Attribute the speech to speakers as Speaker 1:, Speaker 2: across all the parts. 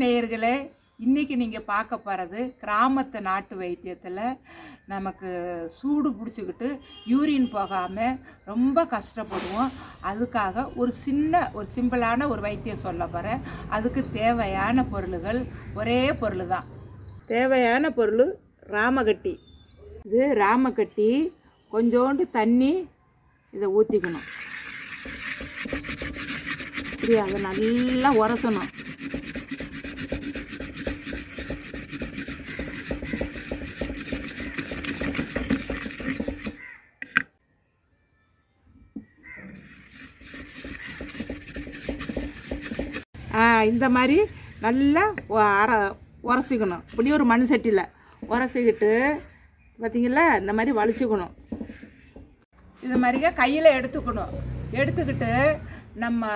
Speaker 1: நேயர்களே, இன்றைக்கி நீங்கள் பார்க்க போகிறது கிராமத்து நாட்டு வைத்தியத்தில் நமக்கு சூடு பிடிச்சிக்கிட்டு யூரின் போகாமல் ரொம்ப கஷ்டப்படுவோம். அதுக்காக ஒரு சிம்பிளான ஒரு வைத்தியம் சொல்ல போகிறேன். அதுக்கு தேவையான பொருள்கள் ஒரே பொருள் தான். தேவையான பொருள் ராமக்கட்டி. இது ராமக்கட்டி கொஞ்சோண்டு தண்ணி இதை ஊற்றிக்கணும். இப்படி அதை நல்லா உரசணும். இந்த மாதிரி நல்லா உரசிக்கணும். இப்படி ஒரு மண் சட்டியில் உரசிக்கிட்டு பார்த்திங்களா, இந்த மாதிரி வலிச்சுக்கணும். இது மாதிரியே கையில் எடுத்துக்கணும். எடுத்துக்கிட்டு நம்ம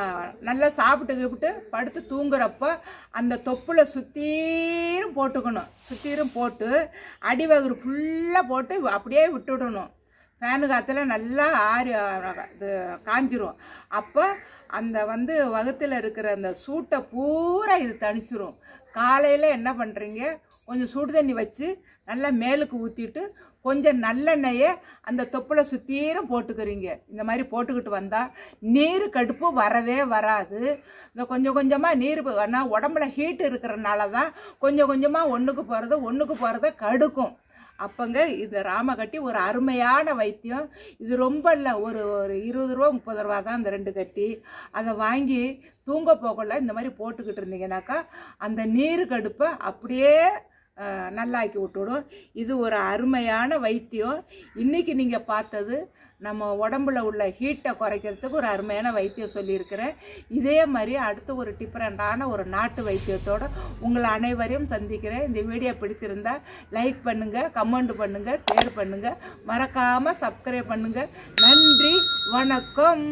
Speaker 1: நல்லா சாப்பிட்டு படுத்து தூங்குறப்போ அந்த தொப்புல சுத்தீரும் போட்டுக்கணும். சுத்தீரும் போட்டு அடிவகுறு ஃபுல்லாக போட்டு அப்படியே விட்டுடணும். ஃபேனு காற்றுல நல்லா இது காஞ்சிரும். அப்போ அந்த வகுத்தில் இருக்கிற அந்த சூட்டை பூரா இது தணிச்சிரும். காலையில் என்ன பண்ணுறீங்க, கொஞ்சம் சுடு தண்ணி வச்சு நல்லா மேலுக்கு ஊற்றிட்டு கொஞ்சம் நல்லெண்ணெயை அந்த தொப்புல சுத்தீரும் போட்டுக்கிறீங்க. இந்த மாதிரி போட்டுக்கிட்டு வந்தால் நீர் கடுப்பு வரவே வராது. இந்த கொஞ்சம் கொஞ்சமாக நீர் ஆனால் உடம்புல ஹீட் இருக்கிறனால தான் கொஞ்சம் கொஞ்சமாக ஒன்றுக்கு போகிறத கடுக்கும். அப்போங்க இந்த ராமக்கட்டி ஒரு அருமையான வைத்தியம். இது ரொம்ப இல்லை, ஒரு 20 ரூபா 30 ரூபா தான் இந்த 2 கட்டி. அதை வாங்கி தூங்க போகல இந்த மாதிரி போட்டுக்கிட்டு இருந்தீங்கன்னாக்கா அந்த நீர் கடுப்பை அப்படியே நல்லாக்கி விட்டுடும். இது ஒரு அருமையான வைத்தியம். இன்றைக்கி நீங்கள் பார்த்தது நம்ம உடம்புல உள்ள ஹீட்டை குறைக்கிறதுக்கு ஒரு அருமையான வைத்தியம் சொல்லியிருக்கிறேன். இதே மாதிரி அடுத்து ஒரு டிஃப்ரெண்டான ஒரு நாட்டு வைத்தியத்தோடு உங்களை அனைவரையும் சந்திக்கிறேன். இந்த வீடியோ பிடிச்சிருந்தா லைக் பண்ணுங்கள், கமெண்ட் பண்ணுங்கள், ஷேர் பண்ணுங்கள், மறக்காமல் சப்ஸ்கிரைப் பண்ணுங்கள். நன்றி, வணக்கம்.